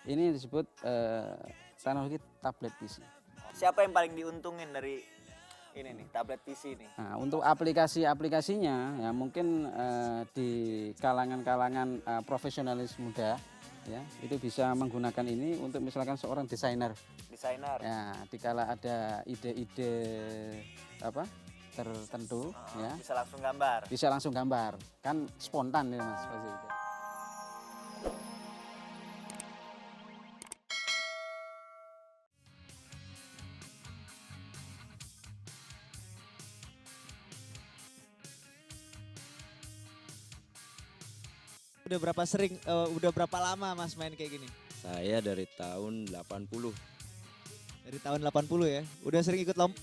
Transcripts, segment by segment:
Ini disebut teknologi tablet PC. Siapa yang paling diuntungin dari ini nih, tablet PC ini? Nah, untuk aplikasi-aplikasinya ya mungkin di kalangan-kalangan profesionalis muda ya itu bisa menggunakan ini untuk misalkan seorang desainer. Desainer. Ya, dikala ada ide-ide apa tertentu ya Bisa langsung gambar. bisa langsung gambar. Kan spontan ya Mas pasti itu. Udah berapa lama Mas main kayak gini? Saya dari tahun 80. Dari tahun 80 ya. Udah sering ikut lomba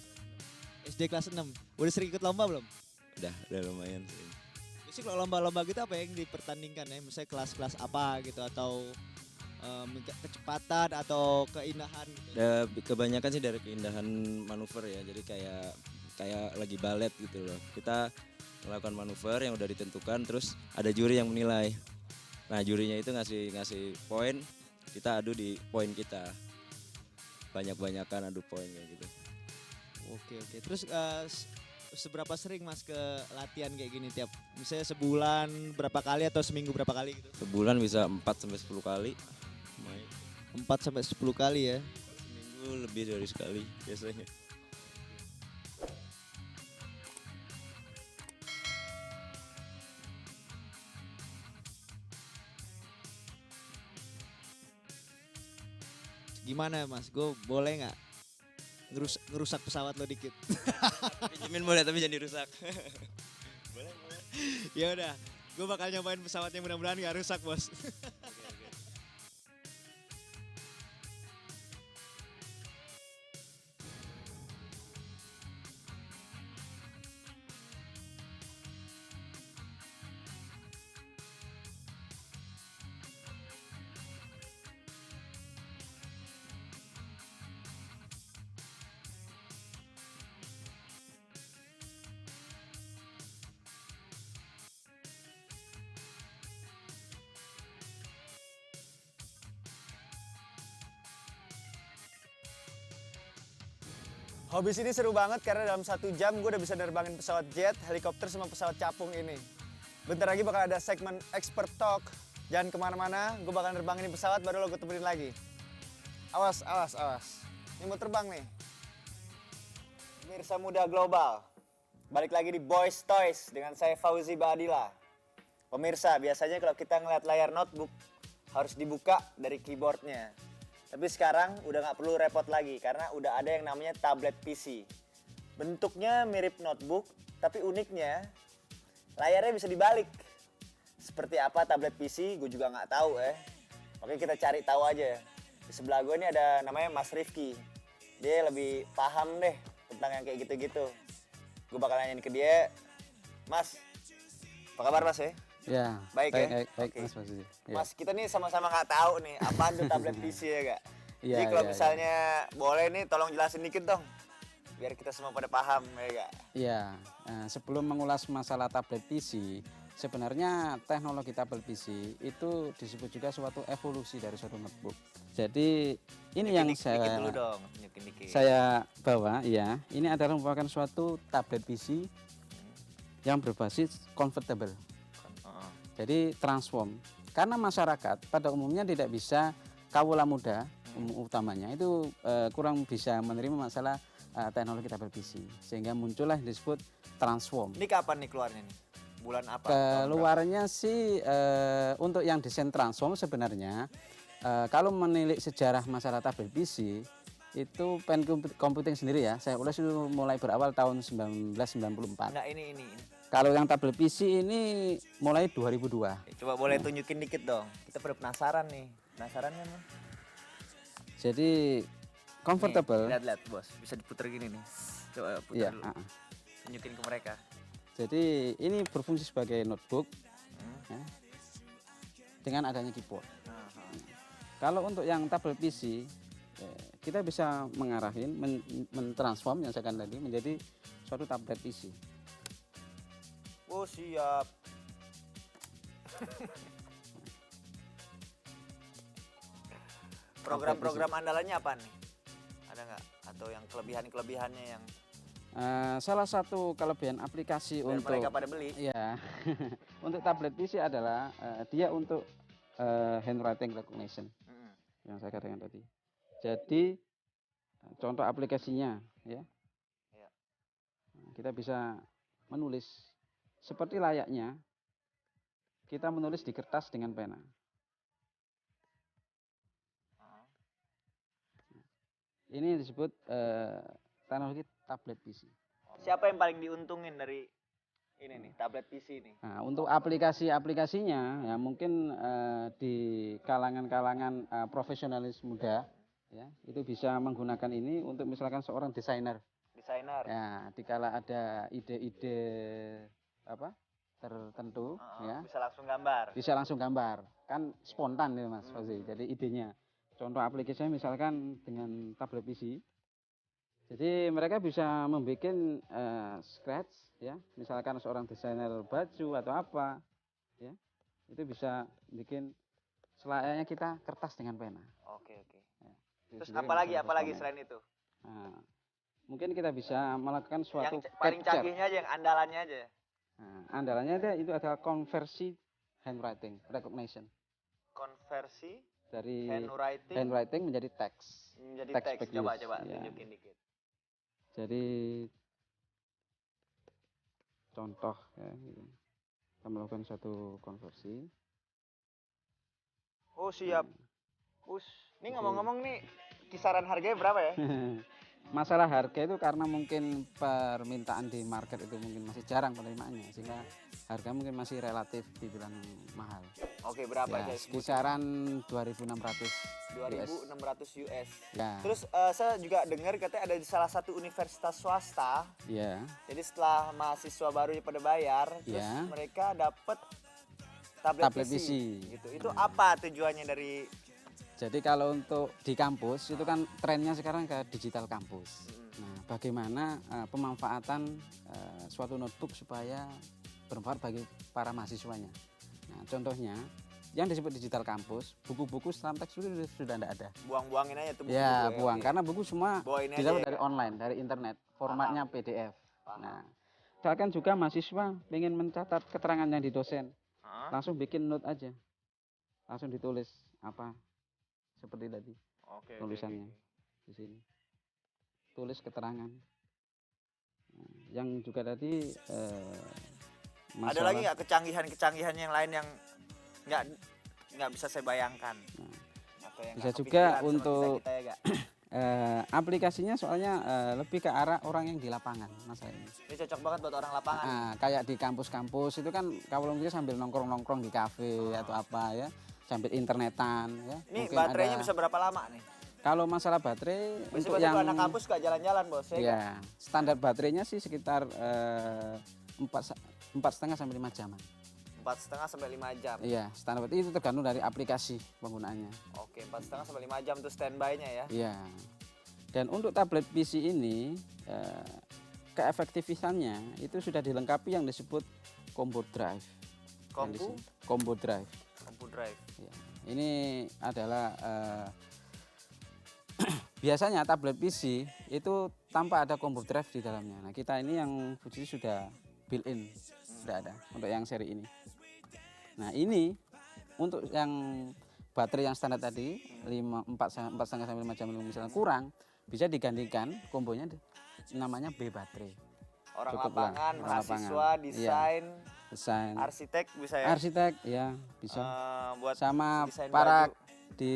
SD kelas 6. Udah sering ikut lomba belum? Udah lumayan sih. Biasanya kalau lomba-lomba gitu apa yang dipertandingkan ya? Misalnya kelas-kelas apa gitu atau kecepatan atau keindahan gitu. Kebanyakan sih dari keindahan manuver ya. Jadi kayak lagi balet gitu loh. Kita melakukan manuver yang udah ditentukan, terus ada juri yang menilai. Nah, jurinya itu ngasih poin, kita adu di poin kita. Banyak-banyakan adu poin kayak gitu. Oke. Terus seberapa sering Mas ke latihan kayak gini tiap misalnya sebulan berapa kali atau seminggu berapa kali gitu? Sebulan bisa 4 sampai 10 kali main. 4 sampai 10 kali ya. Seminggu lebih dari sekali biasanya. Gimana Mas? Gue boleh nggak ngerusak pesawat lo dikit? Pinjemin boleh tapi jangan dirusak. Boleh. Ya udah, gue bakal nyobain pesawatnya mudah-mudahan nggak rusak bos. Hobis ini seru banget karena dalam 1 jam gue udah bisa nerbangin pesawat jet, helikopter, sama pesawat capung ini. Bentar lagi bakal ada segmen Expert Talk. Jangan kemana-mana, gue bakal nerbangin pesawat baru lo gue temenin lagi. Awas. Ini mau terbang nih. Pemirsa Muda Global, balik lagi di Boys Toys dengan saya Fauzi Baadila. Pemirsa, biasanya kalau kita ngeliat layar notebook harus dibuka dari keyboardnya. Tapi sekarang udah nggak perlu repot lagi karena udah ada yang namanya tablet PC. Bentuknya mirip notebook, tapi uniknya layarnya bisa dibalik. Seperti apa tablet PC, gue juga nggak tahu Makanya kita cari tahu aja. Di sebelah gue ini ada namanya Mas Rifki. Dia lebih paham deh tentang yang kayak gitu-gitu. Gue bakal nanyain ke dia, Mas, apa kabar Mas ya? Ya, Baik ya? baik Oke. Mas Fauzi. Ya. Mas, kita nih sama-sama nggak tahu nih apaan tuh tablet PC ya gak? Iya, Jadi kalau iya, misalnya boleh nih tolong jelasin dikit dong. Biar kita semua pada paham ya gak? Iya, sebelum mengulas masalah tablet PC, sebenarnya teknologi tablet PC itu disebut juga suatu evolusi dari suatu notebook. Jadi ini yang Dikit dulu dong, nunjukin dikit. saya bawa, ya, ini adalah merupakan suatu tablet PC yang berbasis convertible. Jadi transform. Karena masyarakat pada umumnya tidak bisa, kawula muda utamanya itu kurang bisa menerima masalah teknologi tablet PC, sehingga muncullah yang disebut transform. Ini kapan nih keluarnya nih? Bulan apa? Keluarnya sih untuk yang desain transform sebenarnya kalau menilik sejarah masalah tablet PC itu pen computing sendiri ya, saya ulas itu mulai berawal tahun 1994. Enggak, ini. Kalau yang tablet PC ini mulai 2002. Coba boleh tunjukin dikit dong. Kita pada penasaran nih. Penasaran kan? Jadi comfortable. Lihat bos, bisa diputer gini nih. Coba putar dulu. Tunjukin ke mereka. Jadi ini berfungsi sebagai notebook ya, dengan adanya keyboard. Kalau untuk yang tablet PC kita bisa mengarahin, mentransform yang saya katakan tadi menjadi suatu tablet PC. Oh siap. Program-program andalannya apa nih? Ada nggak? Atau yang kelebihan-kelebihannya yang Salah satu kelebihan aplikasi biar untuk mereka pada beli? ya untuk tablet PC adalah dia untuk handwriting recognition Mm-mm. yang saya katakan tadi. Jadi contoh aplikasinya ya, Iya. kita bisa menulis seperti layaknya kita menulis di kertas dengan pena. Oh. Ini disebut teknologi tablet PC. Siapa yang paling diuntungin dari ini nih, tablet PC nih? Nah, untuk aplikasi-aplikasinya ya mungkin di kalangan-kalangan profesionalis muda ya itu bisa menggunakan ini untuk misalkan seorang desainer Desainer. ya dikala ada ide-ide apa tertentu ya Bisa langsung gambar. bisa langsung gambar kan spontan ya Mas Fauzi. Jadi idenya contoh aplikasinya misalkan dengan tablet PC jadi mereka bisa membuat scratch ya misalkan seorang desainer baju atau apa ya itu bisa bikin selayaknya kita kertas dengan pena. Oke. Ya, itu Terus sendiri apalagi masalah komponen. selain itu? Nah, mungkin kita bisa melakukan suatu Yang paling capture. canggihnya aja, yang andalannya aja. Nah, andalannya itu adalah konversi handwriting recognition Konversi dari handwriting handwriting menjadi teks. menjadi text teks. speech. Coba Ya. tunjukin dikit. Jadi contoh ya, gitu. Kita melakukan suatu konversi. Oh siap. Ini ngomong-ngomong nih kisaran harganya berapa ya? Masalah harga itu karena mungkin permintaan di market itu mungkin masih jarang penerimaannya sehingga harga mungkin masih relatif dibilang mahal. Oke, berapa Ya, aja? kisaran 2.600 US. 2.600 US. Ya. Terus saya juga dengar katanya ada di salah satu universitas swasta. Ya. Jadi setelah mahasiswa barunya pada bayar, terus Ya. mereka dapat tablet PC. Gitu. Itu apa tujuannya dari Jadi kalau untuk di kampus itu kan trennya sekarang ke digital kampus. Nah, bagaimana pemanfaatan suatu notebook supaya bermanfaat bagi para mahasiswanya. Nah, contohnya yang disebut digital kampus, buku-buku selam teks itu sudah tidak ada. buang-buangin aja tuh buku? Ya, buang karena buku semua Bawain aja didapat ya, dari online, dari internet, formatnya PDF. Paham. Nah, misalkan juga mahasiswa ingin mencatat keterangan yang di dosen, Hah? langsung bikin note aja, langsung ditulis apa seperti tadi Oke, tulisannya di sini, tulis keterangan. Nah, yang juga tadi Ada lagi nggak kecanggihan yang lain yang nggak bisa saya bayangkan? Nah, Atau yang bisa nggak juga kepikiran sama untuk kita ya, Gak? aplikasinya soalnya lebih ke arah orang yang di lapangan masalah ini. Ini cocok banget buat orang lapangan. Nah, kayak di kampus-kampus itu kan kalau kita sambil nongkrong-nongkrong di kafe atau apa ya, sambil internetan ya. Ini Mungkin baterainya ada- bisa berapa lama nih? Kalau masalah baterai untuk Biasanya yang anak kampus suka jalan-jalan bos. ya standar baterainya sih sekitar 4,5 sampai 5 jam. 4,5 sampai 5 jam. Iya, standar baterai itu tergantung dari aplikasi penggunaannya. Oke, 4,5 sampai 5 jam tuh standby-nya ya. Iya. Dan untuk tablet PC ini keefektifisannya itu sudah dilengkapi yang disebut combo drive. Combo drive. Combo drive. Ya. Ini adalah biasanya tablet PC itu tanpa ada combo drive di dalamnya. Nah, kita ini yang Fuji sudah built-in, sudah ada untuk yang seri ini. Nah, ini untuk yang baterai yang standar tadi 4,5 sampai 5 jam misalnya kurang, bisa digantikan kombonya namanya B baterai. Orang Cukup lah, lapangan, orang mahasiswa, lapangan. desain, Desain arsitek bisa ya. arsitek ya bisa. Buat Sama desain para baju. di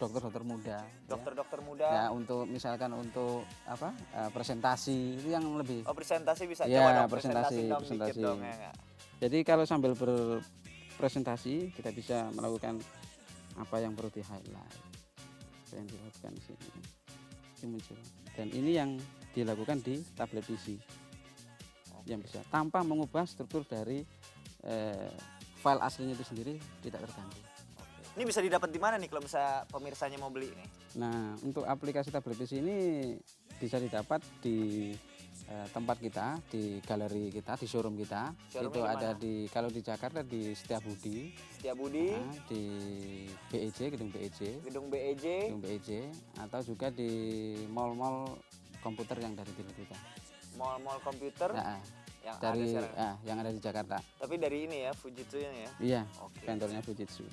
dokter-dokter muda. Dokter-dokter muda. Ya, untuk misalkan untuk apa presentasi itu yang lebih. Oh, presentasi bisa. Ya, Coba dong presentasi, dong dikit presentasi. dong ya nggak? Jadi kalau sambil berpresentasi kita bisa melakukan apa yang perlu di highlight, apa yang dilakukan di sini. Ini muncul. Dan ini yang dilakukan di tablet PC yang bisa tanpa mengubah struktur dari file aslinya itu sendiri tidak terganggu. Ini bisa didapat di mana nih kalau misalnya pemirsanya mau beli nih? Nah, untuk aplikasi tablet PC ini bisa didapat di tempat kita, di galeri kita, di showroom kita. Showroomnya Itu di ada mana? kalau di Jakarta di Setiabudi, Setiabudi, di BEJ, gedung BEJ, Gedung BEJ, gedung BEJ, atau juga di mall-mall komputer yang dari dealer kita. mall-mall komputer Nah, yang ada dari sekarang. yang ada di Jakarta. Tapi dari ini ya, Fujitsu ini ya. Iya, Oke. vendornya Fujitsu.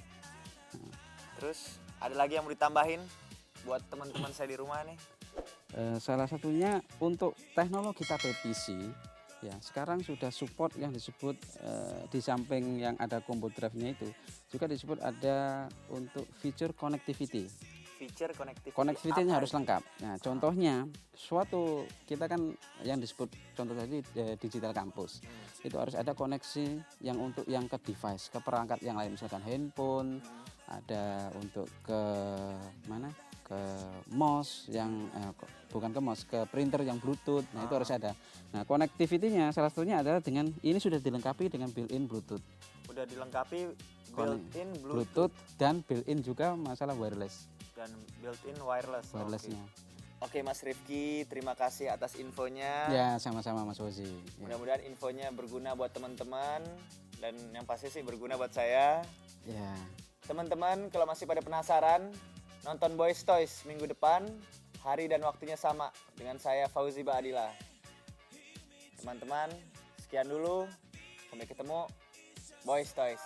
Terus ada lagi yang mau ditambahin buat teman-teman saya di rumah nih. Salah satunya untuk teknologi tablet PC, ya sekarang sudah support yang disebut di samping yang ada combo drive-nya itu juga disebut ada untuk feature connectivity. Feature connectivity. Connectivity-nya Apa harus itu? lengkap. Nah, contohnya suatu kita kan yang disebut contoh tadi digital campus. Itu harus ada koneksi yang untuk yang ke device, ke perangkat yang lain misalkan handphone, ada untuk ke mana? Ke mouse yang bukan ke mouse, ke printer yang Bluetooth. Nah, itu harus ada. Nah, connectivity-nya salah satunya adalah dengan ini sudah dilengkapi dengan built-in Bluetooth. Udah dilengkapi Kon- built-in Bluetooth dan built-in juga masalah wireless. dan built-in wireless. Oke. Wirelessnya. Oke Mas Rifki, terima kasih atas infonya. Ya, sama-sama Mas Ozi. Ya. Mudah-mudahan infonya berguna buat teman-teman dan yang pasti sih berguna buat saya. Ya. Teman-teman kalau masih pada penasaran, nonton Boys Toys minggu depan, hari dan waktunya sama dengan saya Fauzi Baadila. Teman-teman, sekian dulu. Sampai ketemu Boys Toys.